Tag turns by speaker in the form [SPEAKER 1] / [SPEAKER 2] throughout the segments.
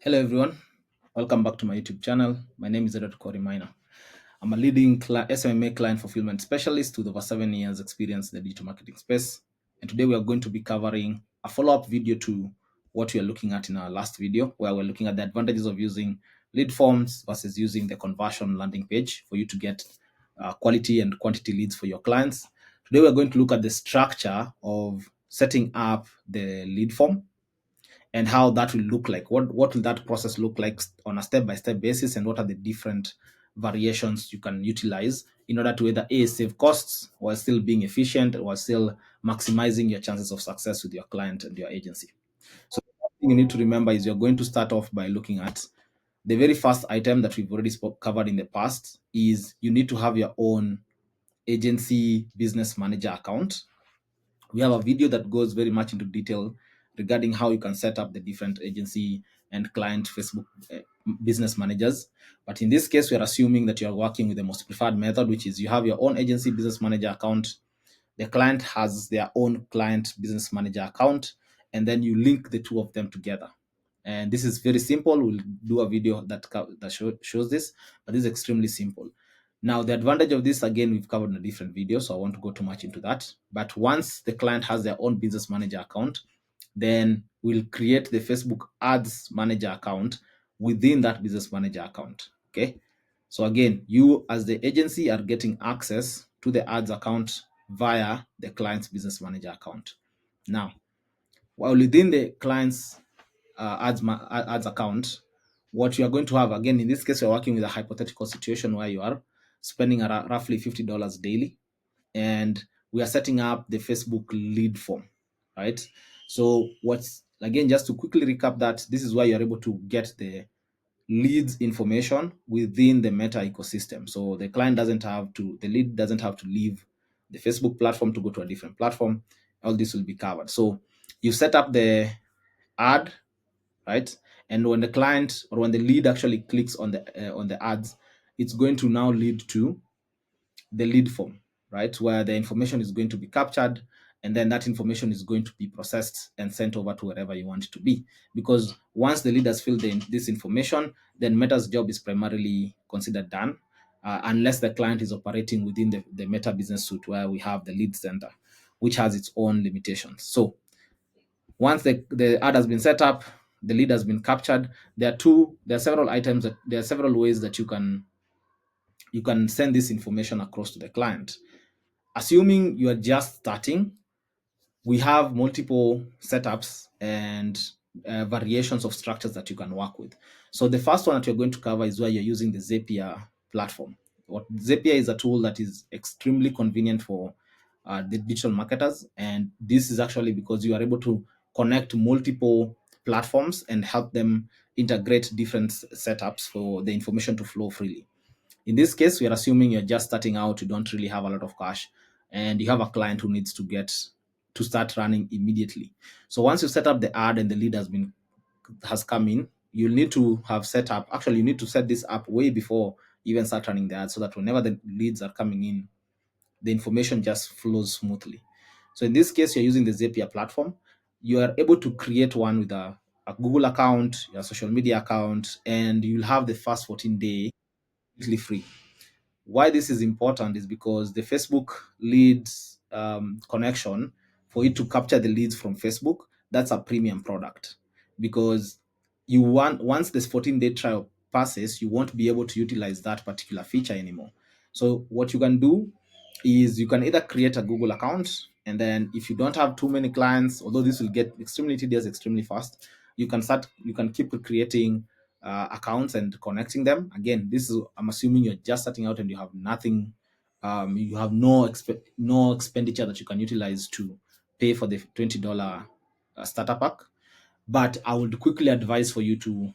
[SPEAKER 1] Hello everyone, welcome back to my YouTube channel. My name is Edward Corey Minor. I'm a leading SMMA client fulfillment specialist with over 7 years experience in the digital marketing space. And today we are going to be covering a follow-up video to what we are looking at in our last video, where we're looking at the advantages of using lead forms versus using the conversion landing page for you to get quality and quantity leads for your clients. Today we're going to look at the structure of setting up the lead form and how that will look like. What will that process look like on a step-by-step basis, and what are the different variations you can utilize in order to either save costs while still being efficient, while still maximizing your chances of success with your client and your agency. So the first thing you need to remember is you're going to start off by looking at the very first item that we've already covered in the past. Is you need to have your own agency business manager account. We have a video that goes very much into detail regarding how you can set up the different agency and client Facebook business managers. But in this case, we are assuming that you are working with the most preferred method, which is you have your own agency business manager account. The client has their own client business manager account, and then you link the two of them together. And this is very simple. We'll do a video that shows this, but this is extremely simple. Now, the advantage of this, again, we've covered in a different video, so I won't go too much into that. But once the client has their own business manager account, then we'll create the Facebook ads manager account within that business manager account. Okay. So again, you as the agency are getting access to the ads account via the client's business manager account. Now, while within the client's ads account, what you are going to have, again, in this case, you're working with a hypothetical situation where you are spending roughly $50 daily, and we are setting up the Facebook lead form, right? So what's, again, just to quickly recap that, this is where you're able to get the leads information within the Meta ecosystem. So the lead doesn't have to leave the Facebook platform to go to a different platform. All this will be covered. So you set up the ad, right? And when the client or when the lead actually clicks on the ads, it's going to now lead to the lead form, right? Where the information is going to be captured, and then that information is going to be processed and sent over to wherever you want it to be. Because once the lead has filled this information, then Meta's job is primarily considered done, unless the client is operating within the Meta business suite where we have the lead center, which has its own limitations. So once the ad has been set up, the lead has been captured, there are several ways that you can send this information across to the client. Assuming you are just starting, we have multiple setups and variations of structures that you can work with. So the first one that you're going to cover is where you're using the Zapier platform. Zapier is a tool that is extremely convenient for the digital marketers, and this is actually because you are able to connect multiple platforms and help them integrate different setups for the information to flow freely. In this case, we are assuming you're just starting out, you don't really have a lot of cash, and you have a client who needs to start running immediately. So once you set up the ad and the lead has come in, you'll need to have set up, actually you need to set this up way before you even start running the ad, so that whenever the leads are coming in, the information just flows smoothly. So in this case, you're using the Zapier platform. You are able to create one with a Google account, your social media account, and you'll have the first 14-day completely free. Why this is important is because the Facebook leads connection, for it to capture the leads from Facebook, that's a premium product, because once this 14-day trial passes, you won't be able to utilize that particular feature anymore. So what you can do is you can either create a Google account, and then if you don't have too many clients, although this will get extremely tedious extremely fast, you can keep creating accounts and connecting them. Again, I'm assuming you're just starting out and you have nothing, you have no expenditure that you can utilize to pay for the $20 starter pack. But I would quickly advise for you to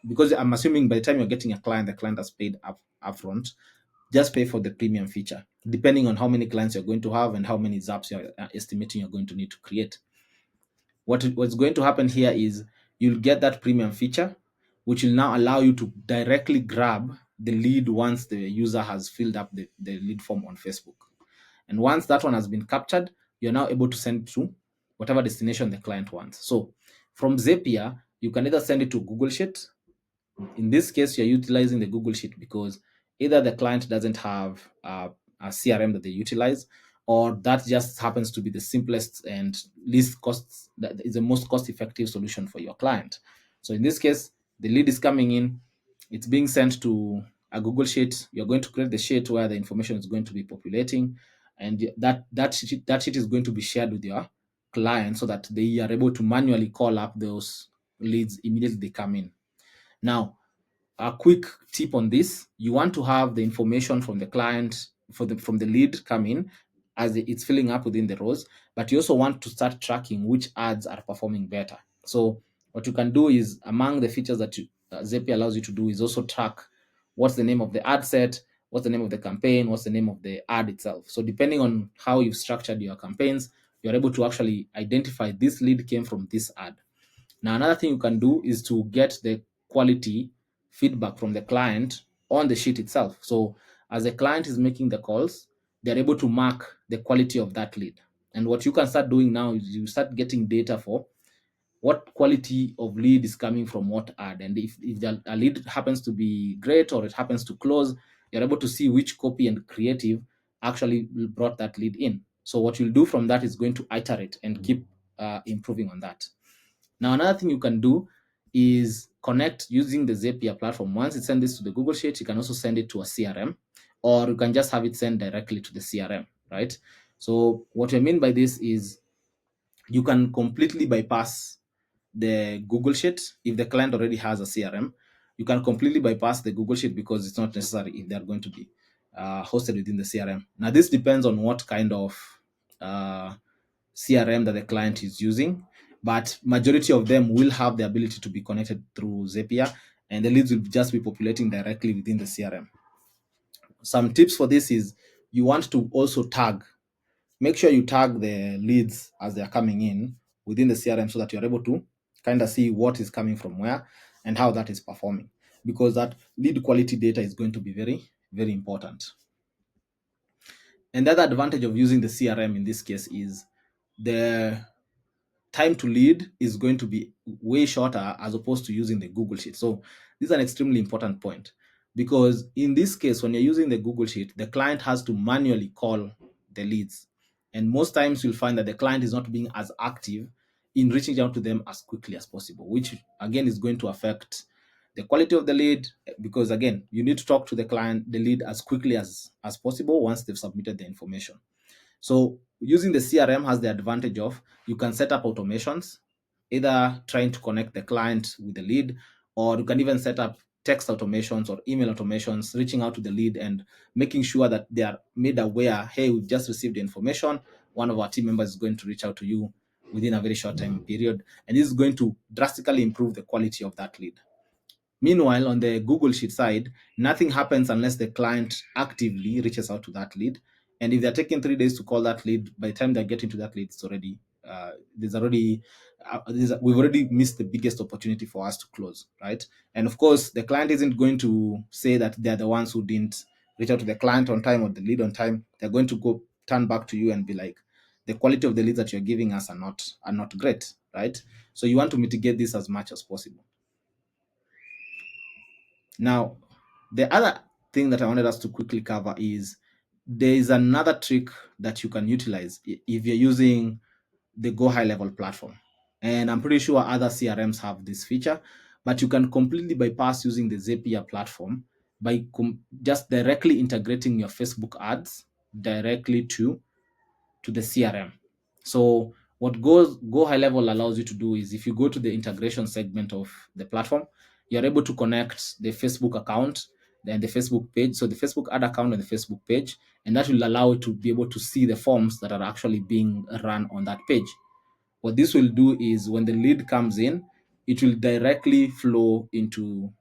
[SPEAKER 1] because I'm assuming by the time you're getting a client, the client has paid upfront, just pay for the premium feature, depending on how many clients you're going to have and how many zaps you're estimating you're going to need to create. What's going to happen here is you'll get that premium feature, which will now allow you to directly grab the lead once the user has filled up the lead form on Facebook. And once that one has been captured, you're now able to send to whatever destination the client wants. So from Zapier, you can either send it to Google Sheet. In this case, you're utilizing the Google Sheet because either the client doesn't have a CRM that they utilize, or that just happens to be the simplest and least costs, that is the most cost-effective solution for your client. So in this case, the lead is coming in, it's being sent to a Google Sheet. You're going to create the sheet where the information is going to be populating, and that sheet is going to be shared with your client so that they are able to manually call up those leads immediately they come in. Now, a quick tip on this: you want to have the information from the client from the lead come in as it's filling up within the rows, but you also want to start tracking which ads are performing better. So what you can do is, among the features that Zapier allows you to do, is also track what's the name of the ad set, what's the name of the campaign, what's the name of the ad itself. So depending on how you've structured your campaigns, you're able to actually identify this lead came from this ad. Now, another thing you can do is to get the quality feedback from the client on the sheet itself. So as the client is making the calls, they're able to mark the quality of that lead. And what you can start doing now is you start getting data for what quality of lead is coming from what ad. And if a lead happens to be great or it happens to close, you're able to see which copy and creative actually brought that lead in. So what you'll do from that is going to iterate and keep improving on that. Now, another thing you can do is connect using the Zapier platform. Once you send this to the Google Sheet, you can also send it to a CRM, or you can just have it sent directly to the CRM, right? So what I mean by this is you can completely bypass the Google Sheet. If the client already has a CRM, you can completely bypass the Google Sheet because it's not necessary if they're going to be hosted within the CRM. Now, this depends on what kind of CRM that the client is using, but majority of them will have the ability to be connected through Zapier, and the leads will just be populating directly within the CRM. Some tips for this is you want to also tag. Make sure you tag the leads as they are coming in within the CRM so that you're able to kind of see what is coming from where and how that is performing, because that lead quality data is going to be very, very important. And the other advantage of using the CRM in this case is the time to lead is going to be way shorter as opposed to using the Google Sheet. So this is an extremely important point, because in this case, when you're using the Google Sheet, the client has to manually call the leads. And most times you'll find that the client is not being as active in reaching out to them as quickly as possible, which again is going to affect the quality of the lead, because again, you need to talk to the client, the lead, as quickly as possible once they've submitted the information. So using the CRM has the advantage of you can set up automations, either trying to connect the client with the lead, or you can even set up text automations or email automations, reaching out to the lead and making sure that they are made aware, hey, we've just received the information. One of our team members is going to reach out to you within a very short time period. And this is going to drastically improve the quality of that lead. Meanwhile, on the Google Sheet side, nothing happens unless the client actively reaches out to that lead. And if they're taking 3 days to call that lead, by the time they get into that lead, it's already we've already missed the biggest opportunity for us to close, right? And of course, the client isn't going to say that they're the ones who didn't reach out to the client on time or the lead on time. They're going to go turn back to you and be like, the quality of the leads that you're giving us are not great, right? So you want to mitigate this as much as possible. Now, the other thing that I wanted us to quickly cover is there is another trick that you can utilize if you're using the Go High Level platform. And I'm pretty sure other CRMs have this feature, but you can completely bypass using the Zapier platform by just directly integrating your Facebook ads directly to the CRM. So what Go High Level allows you to do is, if you go to the integration segment of the platform, you're able to connect the Facebook account, then the Facebook page, so the Facebook ad account and the Facebook page, and that will allow you to be able to see the forms that are actually being run on that page. What this will do is when the lead comes in, it will directly flow into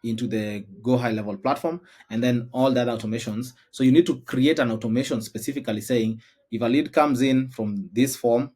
[SPEAKER 1] the Go High Level platform, and then all the other automations. So you need to create an automation specifically saying, if a lead comes in from this form,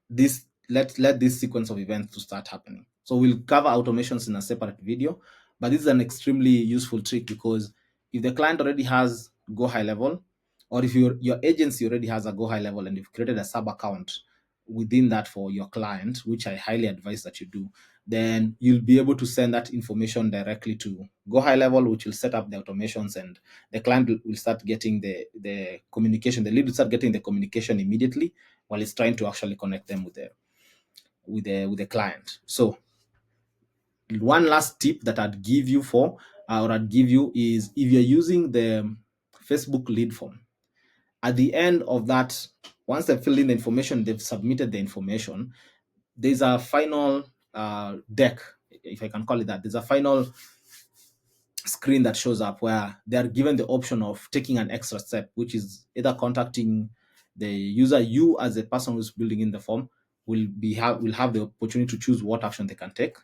[SPEAKER 1] this let this sequence of events to start happening. So we'll cover automations in a separate video, but this is an extremely useful trick, because if the client already has Go High Level, or if your agency already has a Go High Level and you've created a sub account within that for your client, which I highly advise that you do, then you'll be able to send that information directly to Go High Level, which will set up the automations, and the client will start getting the communication. The lead will start getting the communication immediately while it's trying to actually connect them with the client. So one last tip that I'd give you is, if you're using the Facebook lead form, at the end of that, once they've filled in the information, they've submitted the information, there's a final deck, if I can call it that. There's a final screen that shows up where they are given the option of taking an extra step, which is either contacting the user. You, as a person who's building in the form, will have the opportunity to choose what action they can take.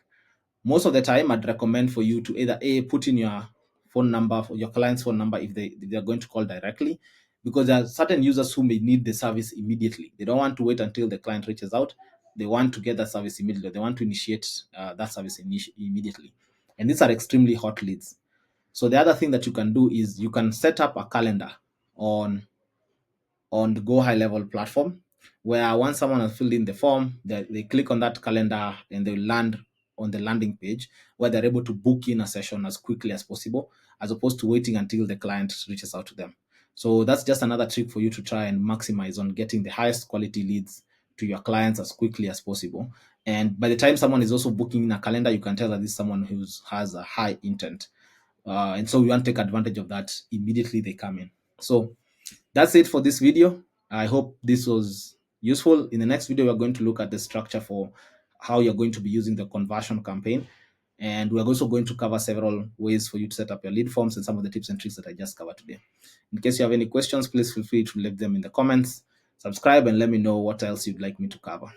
[SPEAKER 1] Most of the time, I'd recommend for you to either put in your phone number, for your client's phone number, if they're going to call directly, because there are certain users who may need the service immediately. They don't want to wait until the client reaches out. They want to get that service immediately. They want to initiate that service immediately. And these are extremely hot leads. So the other thing that you can do is you can set up a calendar on the Go High Level platform, where once someone has filled in the form, they click on that calendar and they land on the landing page, where they're able to book in a session as quickly as possible, as opposed to waiting until the client reaches out to them. So that's just another trick for you to try and maximize on getting the highest quality leads to your clients as quickly as possible. And by the time someone is also booking in a calendar, you can tell that this is someone who has a high intent. And so we want to take advantage of that immediately they come in. So that's it for this video. I hope this was useful. In the next video, we're going to look at the structure for how you're going to be using the conversion campaign. And we're also going to cover several ways for you to set up your lead forms and some of the tips and tricks that I just covered today. In case you have any questions, please feel free to leave them in the comments. Subscribe and let me know what else you'd like me to cover.